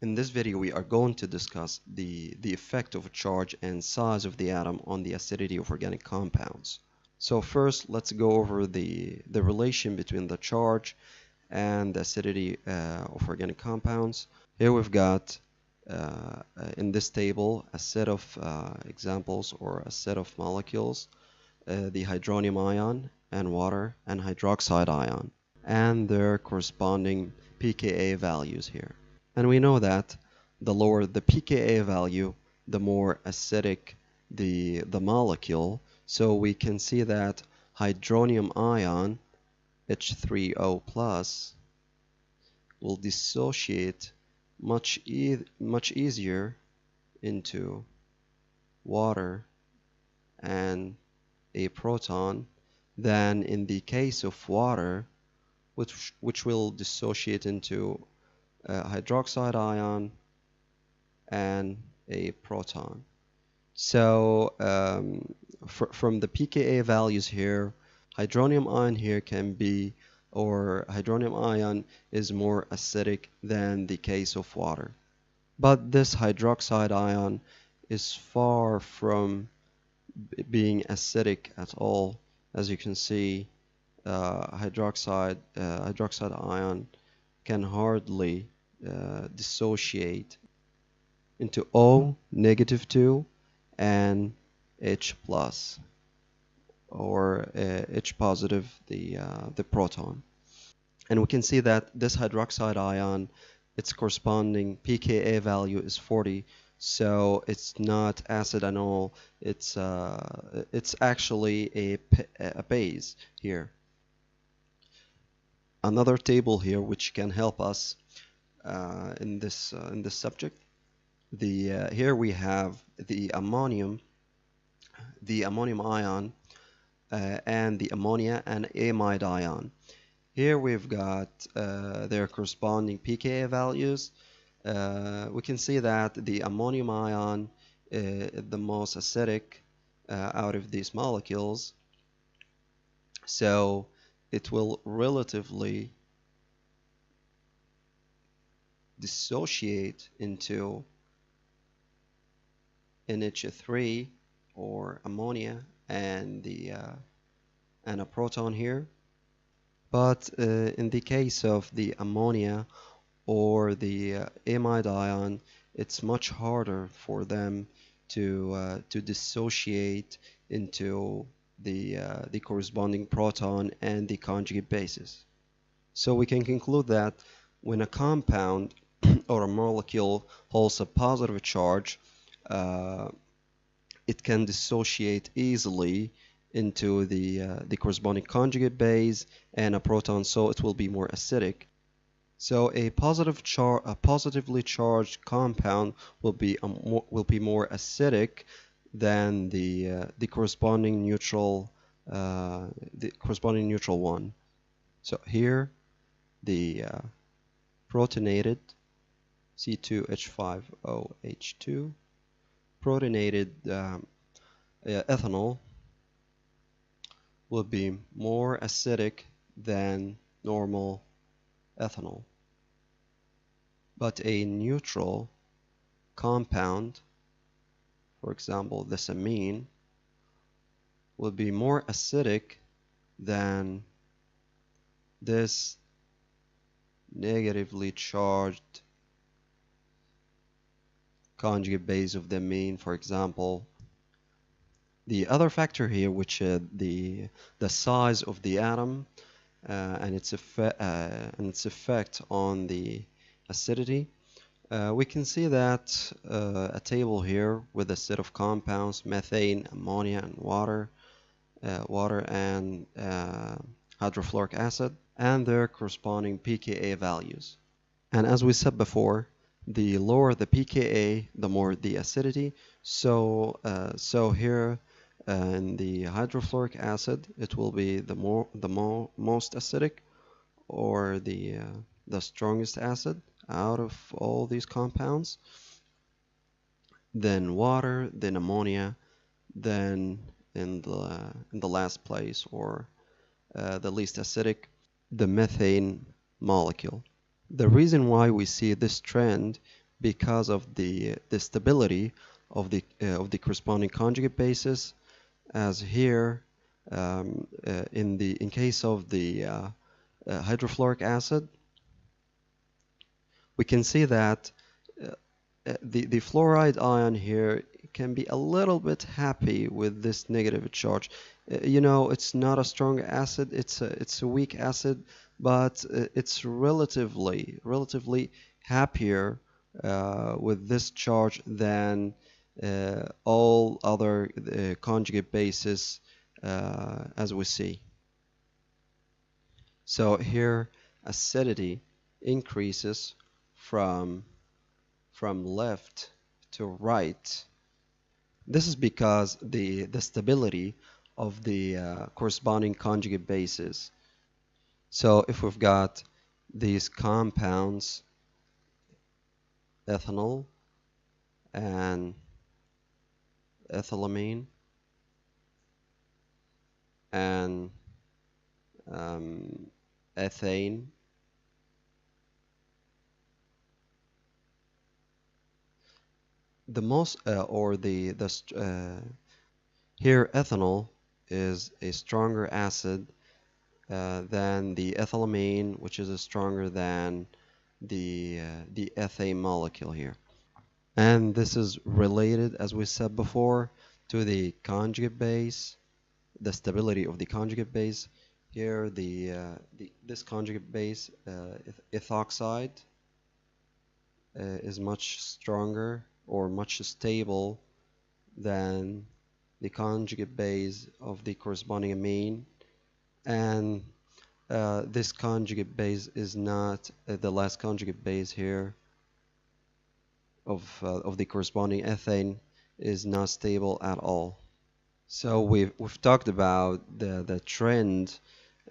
In this video, we are going to discuss the effect of charge and size of the atom on the acidity of organic compounds. So first, let's go over the relation between the charge and the acidity of organic compounds. Here we've got in this table a set of examples or a set of molecules, the hydronium ion and water and hydroxide ion, and their corresponding pKa values here. And we know that the lower the pKa value, the more acidic the molecule. So we can see that hydronium ion H3O plus will dissociate much easier into water and a proton than in the case of water, which will dissociate into hydroxide ion and a proton. So from the pKa values here, hydronium ion here can be, or hydronium ion is more acidic than the case of water. But this hydroxide ion is far from being acidic at all. As you can see, hydroxide ion can hardly dissociate into O negative 2 and H plus, or H positive, the proton. And we can see that this hydroxide ion, its corresponding pKa value is 40, so it's not acid at all. It's actually a base here. Another table here which can help us in this subject. Here we have the ammonium ion and the ammonia and amide ion. Here we've got their corresponding pKa values. We can see that the ammonium ion is the most acidic out of these molecules, so it will relatively dissociate into NH3 or ammonia and a proton here. But in the case of the ammonia or the amide ion, it's much harder for them to dissociate into the corresponding proton and the conjugate bases. So we can conclude that when a compound or a molecule holds a positive charge, it can dissociate easily into the corresponding conjugate base and a proton, so it will be more acidic. So a positively charged compound will be more acidic than the corresponding neutral one. So here the protonated C2H5OH2 protonated ethanol will be more acidic than normal ethanol. But a neutral compound, for example this amine, will be more acidic than this negatively charged conjugate base of the amine, for example. The other factor here, which the size of the atom and its effect on the acidity, we can see that a table here with a set of compounds: methane, ammonia, and water and hydrofluoric acid, and their corresponding pKa values. And as we said before, the lower the pKa, the more the acidity. So here in the hydrofluoric acid, it will be the most acidic, or the strongest acid out of all these compounds. Then water, then ammonia, then in the last place, or the least acidic, the methane molecule. The reason why we see this trend because of the stability of the corresponding conjugate bases, as here in case of the hydrofluoric acid, we can see that the fluoride ion here can be a little bit happy with this negative charge. You know, it's not a strong acid, it's a weak acid, but it's relatively happier with this charge than all other conjugate bases as we see. So here acidity increases from left to right. This is because the stability of the corresponding conjugate bases. So if we've got these compounds, ethanol and ethylamine and ethane, the most here ethanol is a stronger acid than the ethylamine, which is stronger than the ethane molecule here. And this is related, as we said before, to the conjugate base, the stability of the conjugate base. Here, this conjugate base, ethoxide, is much stronger or much stable than the conjugate base of the corresponding amine, and this conjugate base is not the last conjugate base here of the corresponding ethane is not stable at all. So we've talked about the trend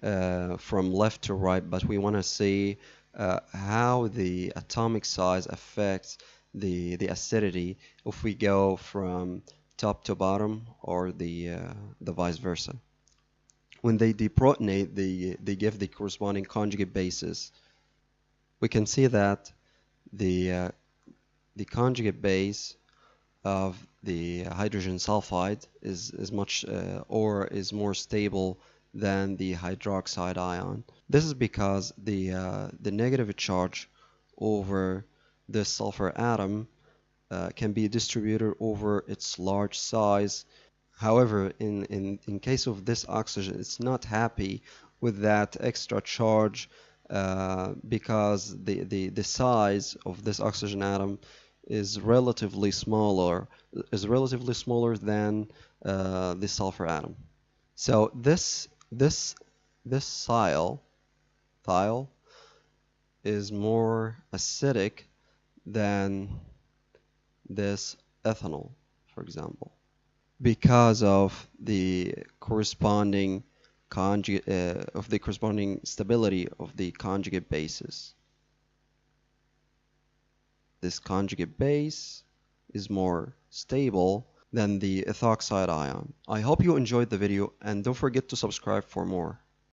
from left to right, but we want to see how the atomic size affects the acidity if we go from top to bottom or the vice versa. When they deprotonate, they give the corresponding conjugate bases. We can see that the conjugate base of the hydrogen sulfide is much or is more stable than the hydroxide ion. This is because the negative charge over the sulfur atom can be distributed over its large size. However, in case of this oxygen, it's not happy with that extra charge because the size of this oxygen atom is relatively smaller than the sulfur atom. So this thiol is more acidic than this ethanol, for example, because of the corresponding stability of the conjugate bases. This conjugate base is more stable than the ethoxide ion. I hope you enjoyed the video and don't forget to subscribe for more.